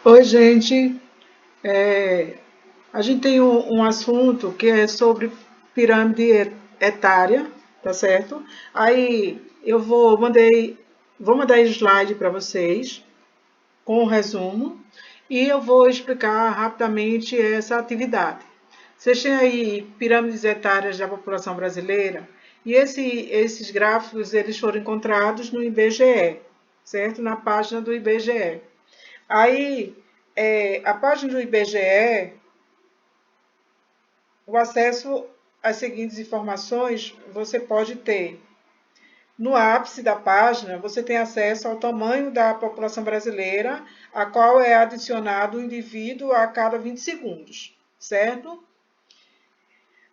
Oi, gente. É, a gente tem um assunto que é sobre pirâmide etária, tá certo? Aí eu vou mandar slide para vocês com o resumo e eu vou explicar rapidamente essa atividade. Vocês têm aí pirâmides etárias da população brasileira e esses gráficos eles foram encontrados no IBGE, certo? Na página do IBGE. Aí, a página do IBGE, o acesso às seguintes informações você pode ter. No ápice da página, você tem acesso ao tamanho da população brasileira, a qual é adicionado o indivíduo a cada 20 segundos, certo?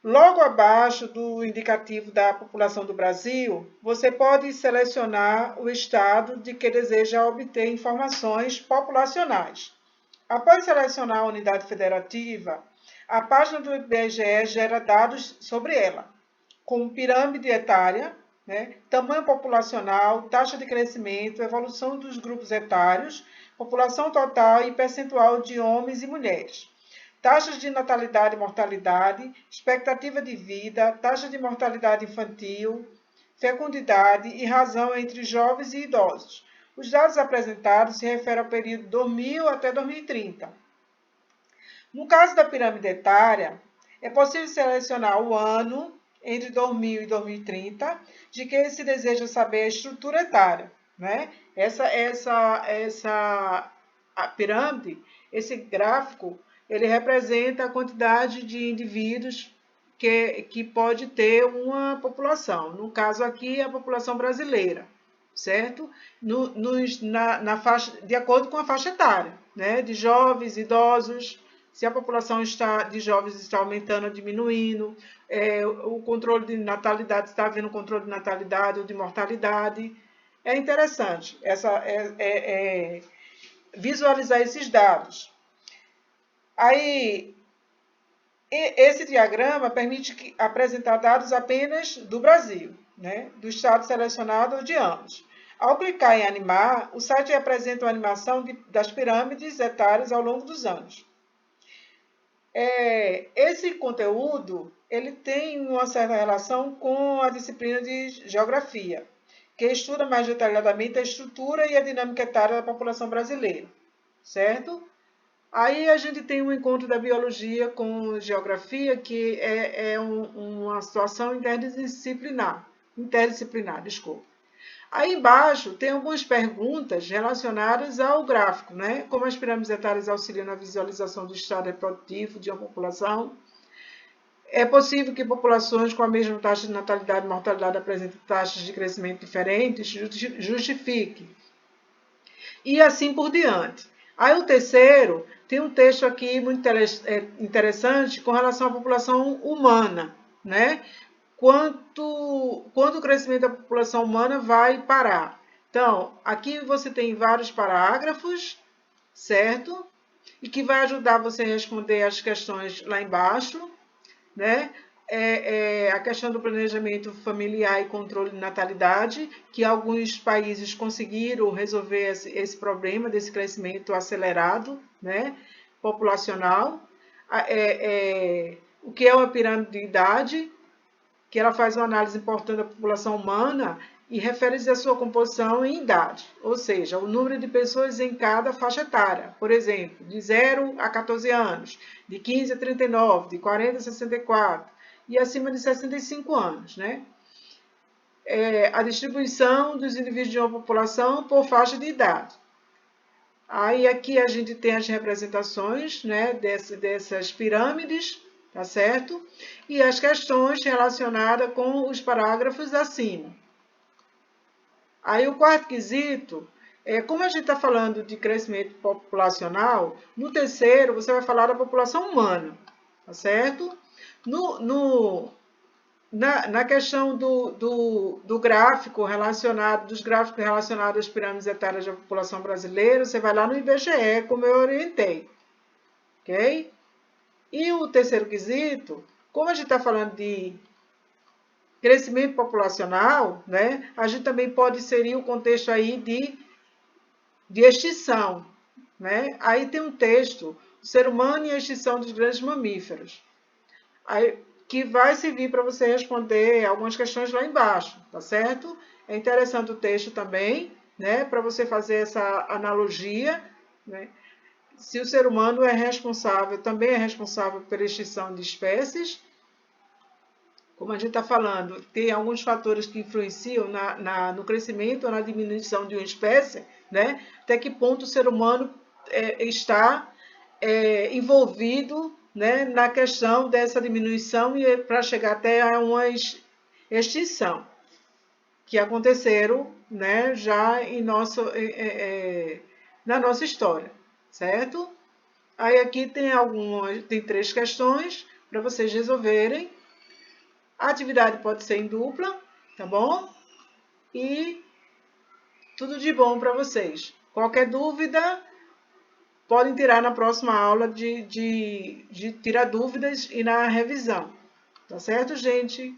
Logo abaixo do indicativo da população do Brasil, você pode selecionar o estado de que deseja obter informações populacionais. Após selecionar a unidade federativa, a página do IBGE gera dados sobre ela, como pirâmide etária, né, tamanho populacional, taxa de crescimento, evolução dos grupos etários, população total e percentual de homens e mulheres. Taxas de natalidade e mortalidade, expectativa de vida, taxa de mortalidade infantil, fecundidade e razão entre jovens e idosos. Os dados apresentados se referem ao período 2000 até 2030. No caso da pirâmide etária, é possível selecionar o ano entre 2000 e 2030, de que se deseja saber a estrutura etária, né? Essa a pirâmide, esse gráfico, ele representa a quantidade de indivíduos que pode ter uma população. No caso aqui, a população brasileira, certo? Na faixa, de acordo com a faixa etária, né? De jovens, idosos, se a população de jovens está aumentando ou diminuindo, o controle de natalidade, está havendo controle de natalidade ou de mortalidade. É interessante visualizar esses dados. Aí, esse diagrama permite apresentar dados apenas do Brasil, né, do estado selecionado ou de ambos. Ao clicar em animar, o site apresenta uma animação das pirâmides etárias ao longo dos anos. Esse conteúdo ele tem uma certa relação com a disciplina de geografia, que estuda mais detalhadamente a estrutura e a dinâmica etária da população brasileira, certo? Aí a gente tem um encontro da biologia com geografia, que uma situação interdisciplinar, desculpa. Aí embaixo tem algumas perguntas relacionadas ao gráfico, né? Como as pirâmides etárias auxiliam na visualização do estado reprodutivo de uma população. É possível que populações com a mesma taxa de natalidade e mortalidade apresentem taxas de crescimento diferentes? Justifique. E assim por diante. Aí o terceiro, tem um texto aqui muito interessante com relação à população humana, né? Quando o crescimento da população humana vai parar. Então, aqui você tem vários parágrafos, certo? E que vai ajudar você a responder as questões lá embaixo, né? A questão do planejamento familiar e controle de natalidade, que alguns países conseguiram resolver esse problema desse crescimento acelerado, né? Populacional. O que é uma pirâmide de idade, que ela faz uma análise importante da população humana e refere-se à sua composição em idade, ou seja, o número de pessoas em cada faixa etária. Por exemplo, de 0 a 14 anos, de 15 a 39, de 40 a 64 e acima de 65 anos, né? A distribuição dos indivíduos de uma população por faixa de idade. Aí aqui a gente tem as representações, né, dessas pirâmides, tá certo? E as questões relacionadas com os parágrafos acima. Aí o quarto quesito, como a gente está falando de crescimento populacional, no terceiro você vai falar da população humana, tá certo? Na questão do gráfico relacionado, dos gráficos relacionados às pirâmides etárias da população brasileira, você vai lá no IBGE, como eu orientei, ok? E o terceiro quesito, como a gente está falando de crescimento populacional, né, a gente também pode inserir o contexto aí de extinção, né? Aí tem um texto, o ser humano e a extinção dos grandes mamíferos, aí, que vai servir para você responder algumas questões lá embaixo, tá certo? É interessante o texto também, né? Para você fazer essa analogia, né? Se o ser humano é responsável, também é responsável pela extinção de espécies, como a gente está falando, tem alguns fatores que influenciam no crescimento ou na diminuição de uma espécie, né? Até que ponto o ser humano está envolvido, né, na questão dessa diminuição e para chegar até a uma extinção, que aconteceram, né, já na nossa história, certo? Aí aqui tem 3 questões para vocês resolverem. A atividade pode ser em dupla, tá bom? E tudo de bom para vocês. Qualquer dúvida, podem tirar na próxima aula de tirar dúvidas e na revisão. Tá certo, gente?